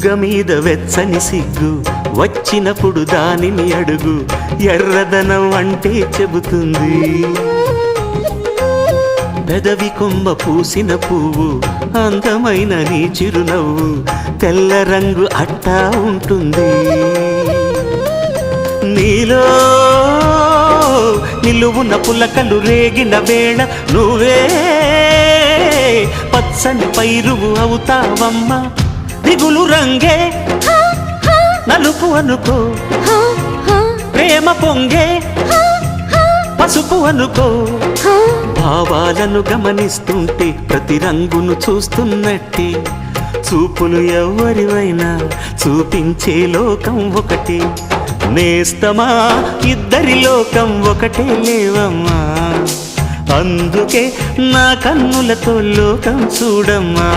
బుగ్గ మీద వెచ్చని సిగ్గు వచ్చినప్పుడు దానిని అడుగు ఎర్రదనం అంటే చెబుతుంది పెదవి కొమ్మ పూసిన పువ్వు అందమైన నీ చిరునవ్వు తెల్ల రంగు అట్టా ఉంటుంది నీలో నిలువున పులకలు రేగిన వేళ నువ్వే పచ్చని పైరువు అవుతావమ్మా దిగులు రంగే నలుపు అనుకో ప్రేమ పొంగే పసుపు అనుకో భావాలను గమనిస్తుంటే ప్రతి రంగును చూస్తున్నట్టే చూపులు ఎవరివైనా చూపించే లోకం ఒకటి నేస్తమా ఇద్దరి లోకం ఒకటే లేవమ్మా అందుకే నా కన్నులతో లోకం చూడమ్మా